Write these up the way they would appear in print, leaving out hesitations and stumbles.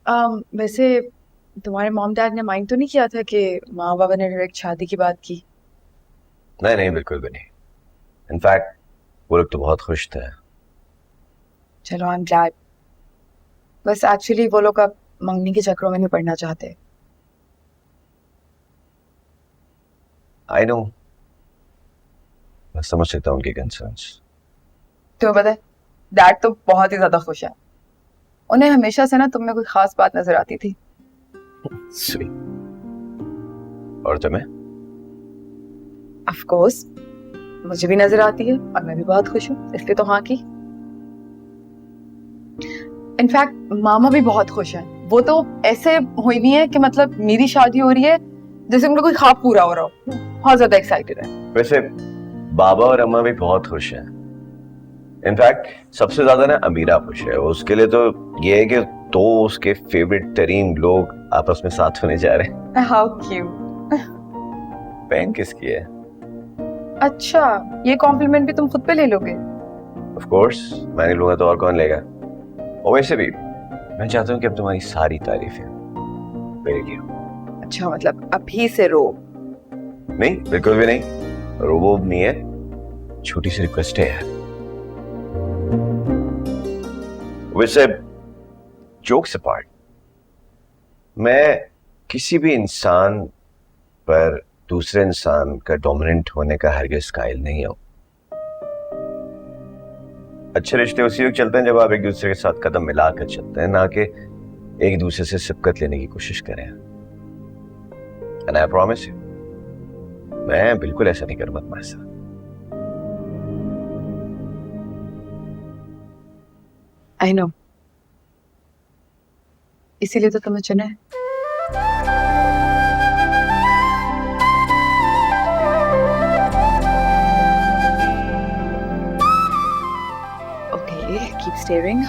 वैसे तुम्हारे mom dad ने माइंड तो नहीं किया था कि माँ बाबा ने डायरेक्ट शादी की बात की? नहीं नहीं, बिल्कुल भी नहीं। इनफैक्ट वो लोग तो बहुत खुश थे। चलो, आई एम ग्लैड। बस एक्चुअली वो लोग अब मंगनी के चक्रों में नहीं पड़ना चाहते। I know. मैं समझ सकता हूँ उनके कंसर्न्स। तुम्हें पता है, डैड तो बहुत ही ज्यादा खुश है। उन्हें हमेशा से ना तुम में कोई खास बात नजर आती थी। स्वीट। और तुम्हें? ऑफ कोर्स, मुझे भी नजर आती है और मैं भी बहुत खुश हूँ, इसलिए तो हाँ की। इनफैक्ट मामा भी बहुत खुश हैं। वो तो ऐसे हुई भी है कि मतलब मेरी शादी हो रही है जैसे उनका कोई ख्वाब पूरा हो रहा हो। बहुत ज्यादा एक्साइटेड है। वैसे बाबा और अम्मा भी बहुत खुश हैं। इनफैक्ट सबसे ज्यादा ना अमीरा खुश है। उसके लिए तो ये है कि दो उसके फेवरेट तरीन लोग आपस में साथ होने जा रहे हैं। How cute. बहन किसकी है? अच्छा, ये कॉम्प्लीमेंट भी तुम खुद पे ले लोगे? ऑफ कोर्स, मैं नहीं लूंगा तो और कौन लेगा। और वैसे भी मैं चाहता हूँ कि अब तुम्हारी सारी तारीफें मेरे लिए हो। अच्छा, मतलब अभी से रो? नहीं, बिल्कुल भी नहीं। रोबो नहीं है। छोटी सी रिक्वेस्ट है यार। वैसे जोक्स अपार्ट, मैं किसी भी इंसान पर दूसरे इंसान का डोमिनेंट होने का हरगिज़ कायल नहीं हूं। अच्छे रिश्ते उसी वक्त चलते हैं जब आप एक दूसरे के साथ कदम मिलाकर चलते हैं, ना कि एक दूसरे से सिबकत लेने की कोशिश करें। एंड आई प्रॉमिस यू, मैं बिल्कुल ऐसा नहीं करूंगा तुम्हारे साथ। आई नो, इसीलिए तो तुम्हें चुना है। Okay, keep steering.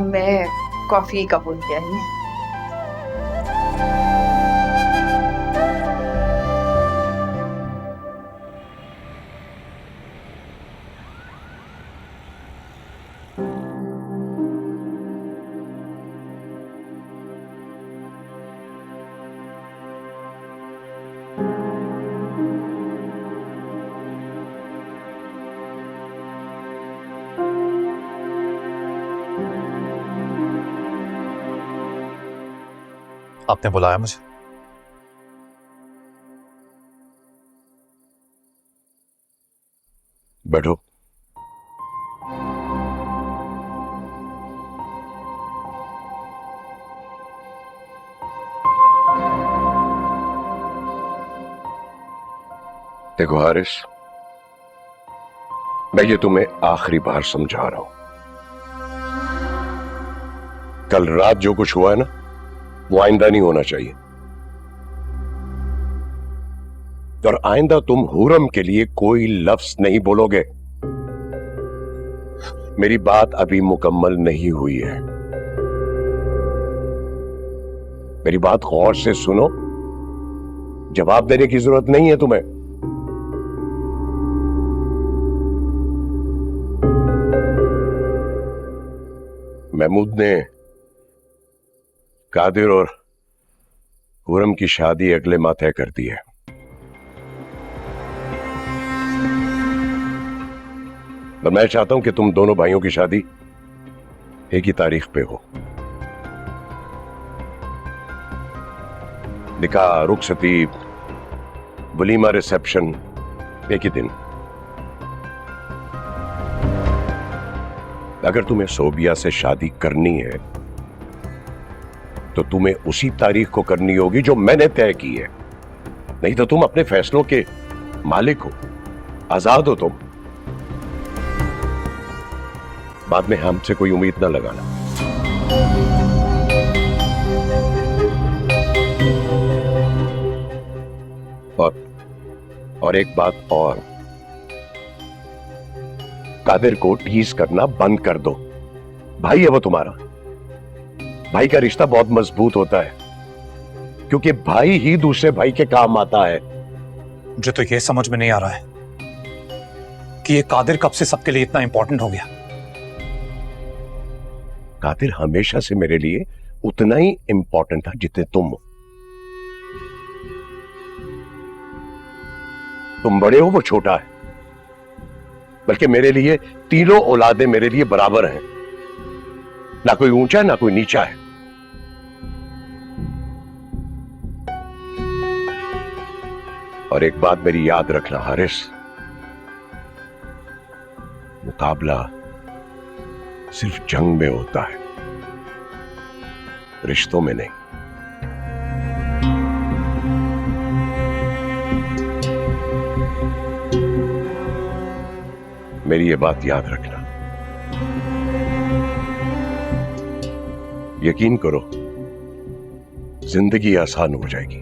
मैं कॉफी का बोल किया है। आपने बुलाया मुझे? बैठो। देखो हारिस, मैं ये तुम्हें आखिरी बार समझा रहा हूं। कल रात जो कुछ हुआ है ना, वो आइंदा नहीं होना चाहिए। और आइंदा तुम हुरम के लिए कोई लफ्ज नहीं बोलोगे। मेरी बात अभी मुकम्मल नहीं हुई है। मेरी बात गौर से सुनो। जवाब देने की जरूरत नहीं है तुम्हें। महमूद ने कादिर और हुरम की शादी अगले माह तय कर दी है। तो मैं चाहता हूं कि तुम दोनों भाइयों की शादी एक ही तारीख पे हो। निकाह, रुखसती, वलीमा, रिसेप्शन एक ही दिन। अगर तुम्हें सोबिया से शादी करनी है तो तुम्हें उसी तारीख को करनी होगी जो मैंने तय की है। नहीं तो तुम अपने फैसलों के मालिक हो, आजाद हो तुम। बाद में हमसे कोई उम्मीद ना लगाना। और एक बात और, कादिर को टीज करना बंद कर दो। भाई है वो तुम्हारा। भाई का रिश्ता बहुत मजबूत होता है, क्योंकि भाई ही दूसरे भाई के काम आता है। मुझे तो ये समझ में नहीं आ रहा है कि ये कादिर कब से सबके लिए इतना इंपॉर्टेंट हो गया। कादिर हमेशा से मेरे लिए उतना ही इंपॉर्टेंट था जितने तुम हो। तुम बड़े हो, वो छोटा है। बल्कि मेरे लिए तीनों औलादें मेरे लिए बराबर हैं। ना कोई ऊंचा ना कोई नीचा है। और एक बात मेरी याद रखना हारिस, मुकाबला सिर्फ जंग में होता है, रिश्तों में नहीं। मेरी ये बात याद रखना। यकीन करो, जिंदगी आसान हो जाएगी।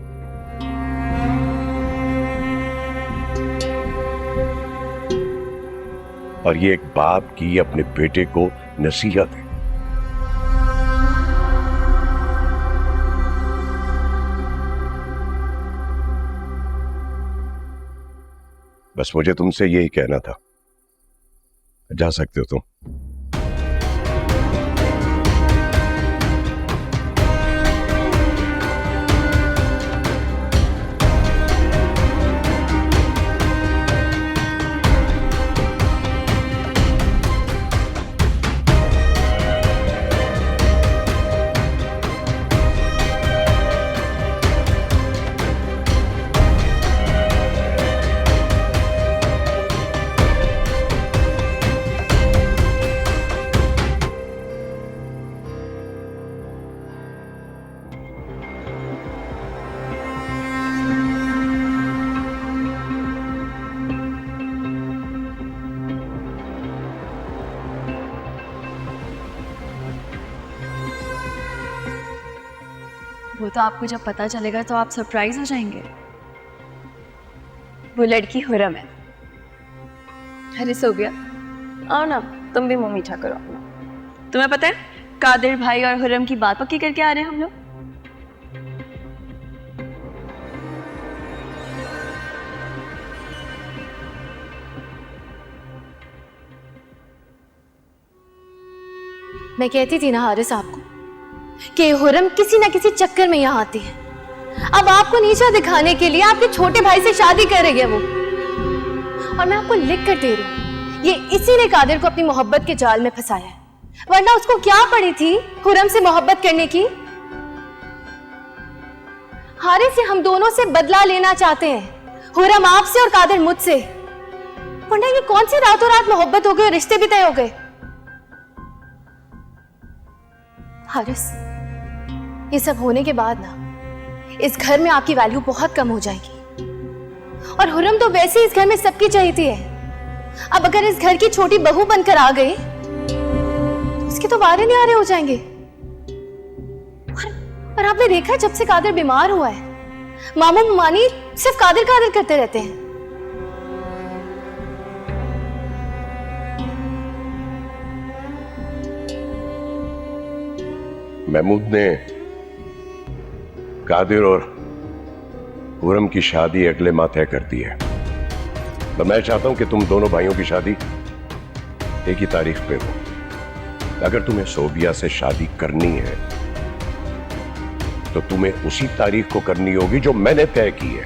और ये एक बाप की अपने बेटे को नसीहत है। बस मुझे तुमसे यही कहना था। जा सकते हो तुम। वो तो आपको जब पता चलेगा तो आप सरप्राइज हो जाएंगे। वो लड़की हुरम है। अरे सोबिया, आओ ना, तुम भी मुंह मीठा करो अपना। तुम्हें पता है कादिर भाई और हुरम की बात पक्की करके आ रहे हैं हम लोग। मैं कहती थी ना हारिस आपको कि हुरम किसी ना किसी चक्कर में यहाँ आती है। अब आपको नीचा दिखाने के लिए आपके छोटे भाई से शादी कर रही है वो। और मैं आपको लिख कर दे रही हूँ, ये इसी ने कादिर को अपनी मोहब्बत के जाल में फंसाया है। वरना उसको क्या पड़ी थी हुरम से मोहब्बत करने की। हारिस से हम दोनों से बदला लेना चाहते हैं, हुरम आपसे और कादिर मुझसे। वरना ये कौन सी रातों रात मोहब्बत हो गई और रिश्ते भी तय हो गए। हारिस, ये सब होने के बाद ना इस घर में आपकी वैल्यू बहुत कम हो जाएगी। और हुरम तो वैसे ही इस घर में सबकी चाहती है। अब अगर इस घर की छोटी बहू बनकर आ गई तो उसके तो वारे नहीं आ रहे हो जाएंगे। और आपने देखा है, जब से कादिर बीमार हुआ है, मामू मानी सिर्फ कादिर कादिर करते रहते हैं। महमूद ने कादिर और हुरम की शादी अगले माह तय कर दी है। तो मैं चाहता हूं कि तुम दोनों भाइयों की शादी एक ही तारीख पे हो। अगर तुम्हें सोबिया से शादी करनी है तो तुम्हें उसी तारीख को करनी होगी जो मैंने तय की है।